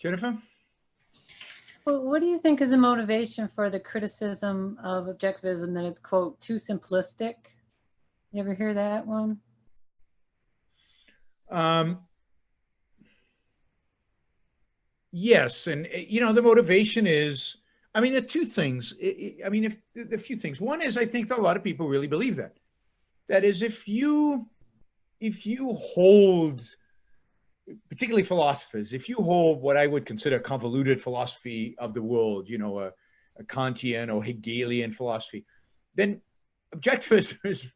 Jennifer? Well, what do you think is a motivation for the criticism of objectivism that it's, quote, too simplistic? You ever hear that one? Yes, and the motivation is, I mean, there are two things. I mean, a few things. One is, I think that a lot of people really believe that. That is, if you hold, particularly philosophers, if you hold what I would consider convoluted philosophy of the world, a Kantian or Hegelian philosophy, then objectivism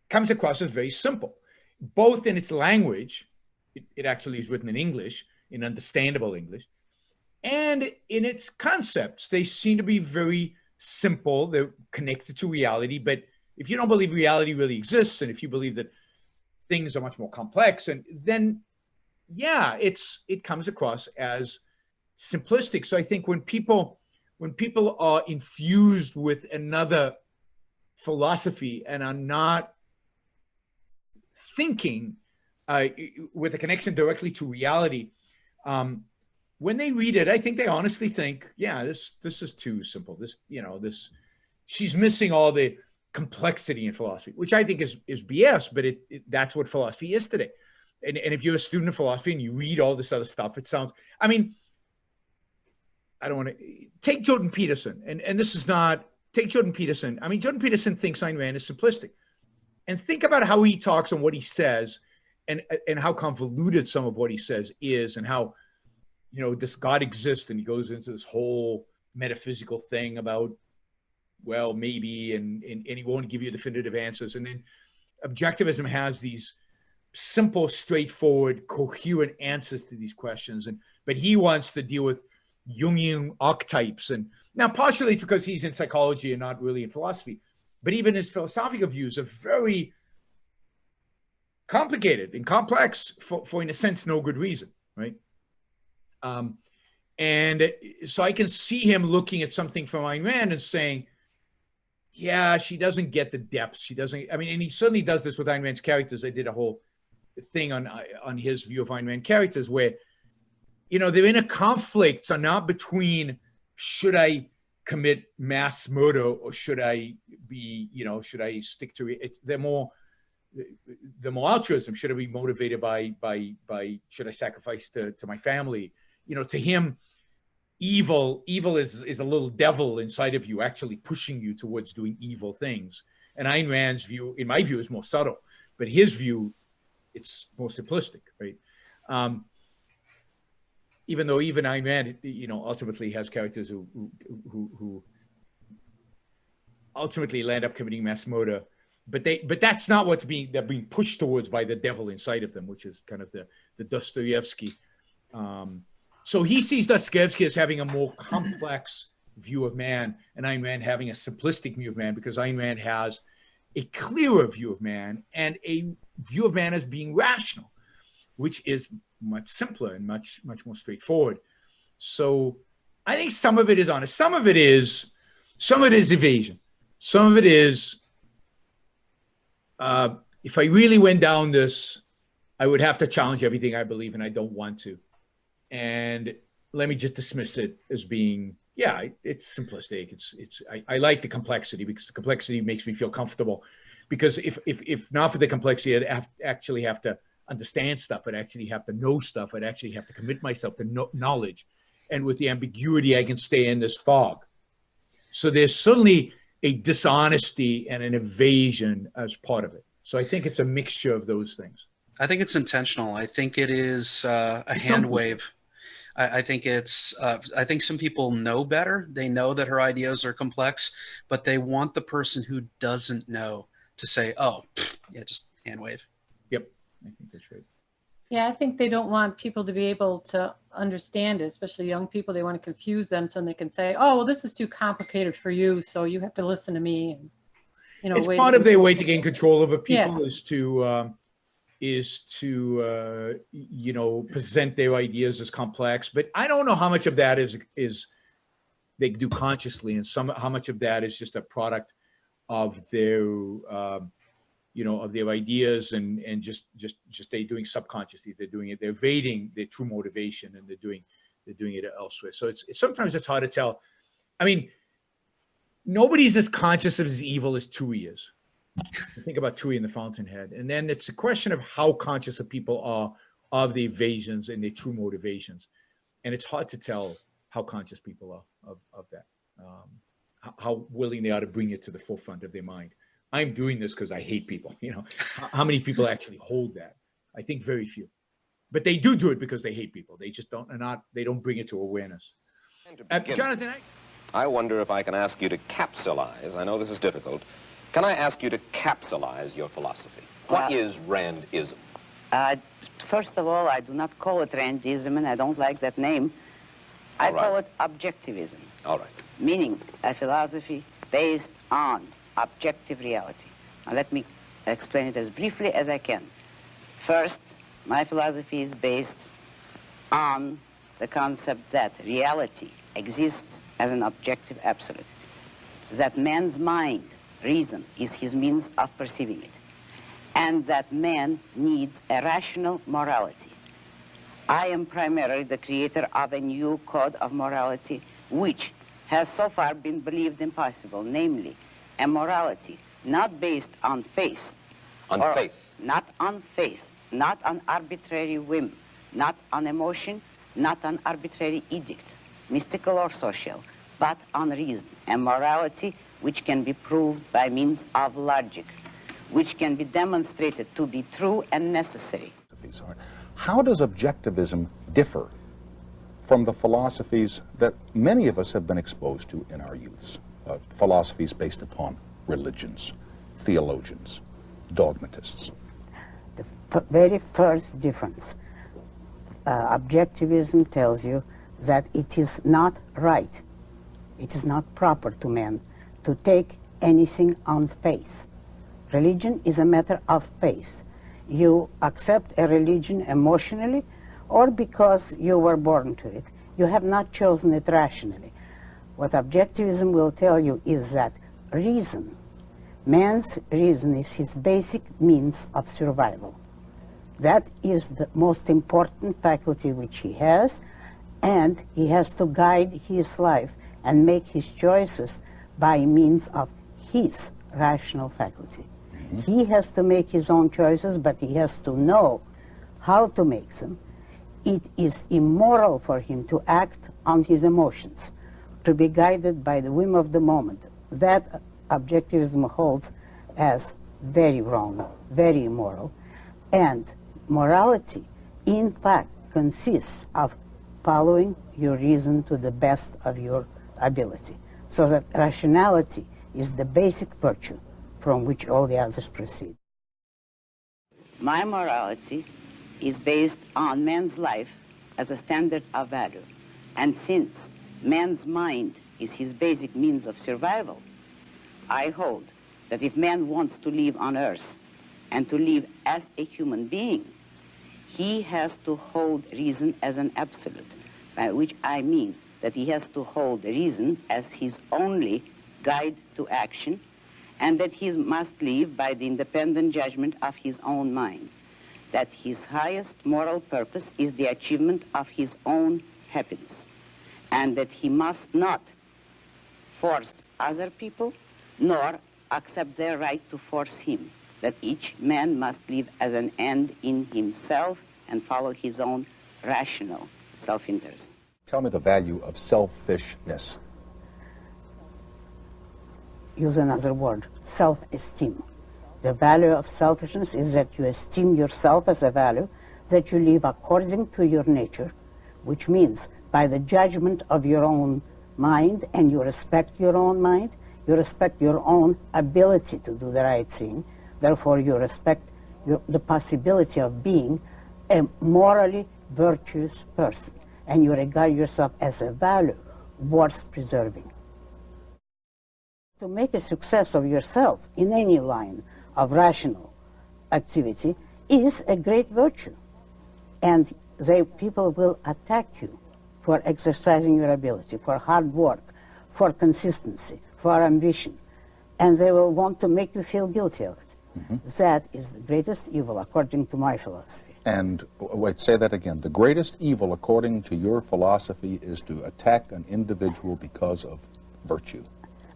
comes across as very simple, both in its language. It actually is written in English, in understandable English, and in its concepts. They seem to be very simple. They're connected to reality. But if you don't believe reality really exists, and if you believe that things are much more complex, and then, yeah, it comes across as simplistic. So I think when people are infused with another philosophy and are not thinking with a connection directly to reality, when they read it, I think they honestly think, yeah, this is too simple. She's missing all the complexity in philosophy, which I think is BS, but that's what philosophy is today. And if you're a student of philosophy and you read all this other stuff, it sounds, I mean, I don't want to take Jordan Peterson, and this is not, take Jordan Peterson. I mean, Jordan Peterson thinks Ayn Rand is simplistic. And think about how he talks and what he says, and how convoluted some of what he says is, and how, does God exist? And he goes into this whole metaphysical thing about, well, maybe, and he won't give you definitive answers. And then objectivism has these simple, straightforward, coherent answers to these questions. But he wants to deal with Jungian archetypes. And now partially it's because he's in psychology and not really in philosophy, but even his philosophical views are very complicated and complex for in a sense, no good reason, right? And so I can see him looking at something from Ayn Rand and saying, yeah, she doesn't get the depth. She doesn't, I mean, and he certainly does this with Ayn Rand's characters. I did a whole thing on his view of Ayn Rand characters where, they're in a conflict, so not between, should I commit mass murder or should I be, should I stick to it? They're more altruism. Should I be motivated by should I sacrifice to my family? To him, evil is a little devil inside of you, actually pushing you towards doing evil things. And Ayn Rand's view, in my view, is more subtle, but his view, it's more simplistic, right? Even though even Ayn Rand, ultimately has characters who ultimately land up committing mass murder, but that's not what's they're being pushed towards by the devil inside of them, which is kind of the Dostoevsky. So he sees Dostoevsky as having a more complex view of man, and Ayn Rand having a simplistic view of man, because Ayn Rand has a clearer view of man and a view of man as being rational, which is much simpler and much more straightforward. So I think some of it is honest. Some of it is evasion. Some of it is, if I really went down this, I would have to challenge everything I believe, and I don't want to. And let me just dismiss it as being, yeah, it's simplistic. I like the complexity, because the complexity makes me feel comfortable. Because if not for the complexity, I'd actually have to understand stuff. I'd actually have to know stuff. I'd actually have to commit myself to knowledge. And with the ambiguity, I can stay in this fog. So there's certainly a dishonesty and an evasion as part of it. So I think it's a mixture of those things. I think it's intentional. I think it is a hand wave. I think I think some people know better. They know that her ideas are complex, but they want the person who doesn't know to say, oh, yeah, just hand wave. Yep, I think that's right. Yeah, I think they don't want people to be able to understand it, especially young people. They want to confuse them so they can say, oh, well, this is too complicated for you, so you have to listen to me. And, it's part of their way to gain control over people, is to present their ideas as complex. But I don't know how much of that is they do consciously, and how much of that is just a product of their of their ideas, and just they doing subconsciously. They're doing it. They're evading their true motivation, and they're They're doing it elsewhere. So sometimes it's hard to tell. I mean, nobody's as conscious of his evil as Tui is. Think about Tui in the Fountainhead. And then it's a question of how conscious the people are of the evasions and their true motivations. And it's hard to tell how conscious people are of that, how willing they are to bring it to the forefront of their mind. I'm doing this because I hate people. How many people actually hold that? I think very few. But they do it because they hate people. They just they don't bring it to awareness. Jonathan, I wonder if I can ask you to capsulize. I know this is difficult. Can I ask you to capsulize your philosophy? What is Randism? First of all, I do not call it Randism, and I don't like that name. I call it Objectivism. All right. Meaning a philosophy based on objective reality. Now let me explain it as briefly as I can. First, my philosophy is based on the concept that reality exists as an objective absolute, that man's mind, reason, is his means of perceiving it, and that man needs a rational morality. I am primarily the creator of a new code of morality which has so far been believed impossible, namely a morality not based on faith. On faith? Not on faith, not on arbitrary whim, not on emotion, not on arbitrary edict, mystical or social, but on reason, a morality which can be proved by means of logic, which can be demonstrated to be true and necessary. How does objectivism differ from the philosophies that many of us have been exposed to in our youths? Philosophies based upon religions, theologians, dogmatists. The very first difference, objectivism tells you that it is not right, it is not proper to man to take anything on faith. Religion is a matter of faith. You accept a religion emotionally or because you were born to it. You have not chosen it rationally. What objectivism will tell you is that reason, man's reason is his basic means of survival. That is the most important faculty which he has, and he has to guide his life and make his choices by means of his rational faculty. He has to make his own choices, but he has to know how to make them. It is immoral for him to act on his emotions, to be guided by the whim of the moment. That objectivism holds as very wrong, very immoral. And morality, in fact, consists of following your reason to the best of your ability. So that rationality is the basic virtue from which all the others proceed. My morality is based on man's life as a standard of value. And since man's mind is his basic means of survival, I hold that if man wants to live on earth and to live as a human being, he has to hold reason as an absolute, by which I mean that he has to hold reason as his only guide to action, and that he must live by the independent judgment of his own mind, that his highest moral purpose is the achievement of his own happiness, and that he must not force other people, nor accept their right to force him, that each man must live as an end in himself and follow his own rational self-interest. Tell me the value of selfishness. Use another word, self-esteem. The value of selfishness is that you esteem yourself as a value, that you live according to your nature, which means by the judgment of your own mind, and you respect your own mind, you respect your own ability to do the right thing, therefore you respect the possibility of being a morally virtuous person, and you regard yourself as a value worth preserving. To make a success of yourself in any line of rational activity is a great virtue. And people will attack you for exercising your ability, for hard work, for consistency, for ambition. And they will want to make you feel guilty of it. That is the greatest evil, according to my philosophy. And wait, say that again. The greatest evil, according to your philosophy, is to attack an individual because of virtue.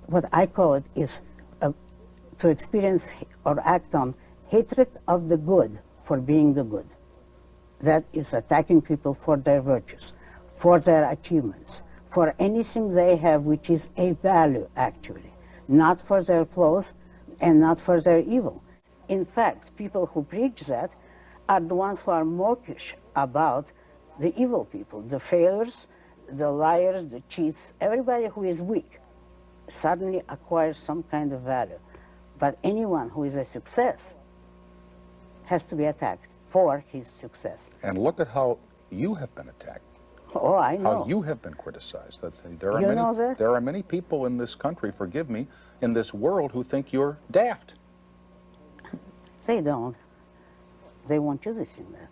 What I call it is to experience or act on hatred of the good for being the good. That is attacking people for their virtues, for their achievements, for anything they have which is a value, actually, not for their flaws and not for their evil. In fact, people who preach that are the ones who are mawkish about the evil people, the failures, the liars, the cheats. Everybody who is weak suddenly acquires some kind of value. But anyone who is a success has to be attacked for his success. And look at how you have been attacked. Oh, I know. How you have been criticized. There are many people in this country, forgive me, in this world who think you're daft. They don't. They want you to see that.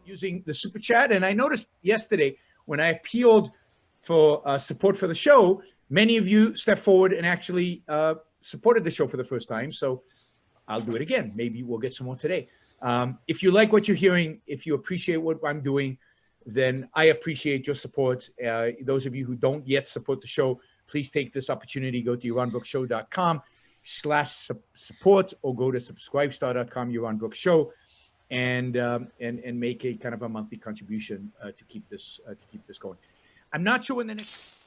Using the super chat, and I noticed yesterday when I appealed for support for the show, many of you stepped forward and actually supported the show for the first time. So I'll do it again. Maybe we'll get some more today. If you like what you're hearing, if you appreciate what I'm doing, then I appreciate your support. Those of you who don't yet support the show, please take this opportunity. Go to yaronbrookshow.com/support or go to subscribestar.com, Yaron Brook Show, and make a kind of a monthly contribution to keep this going. I'm not sure when the next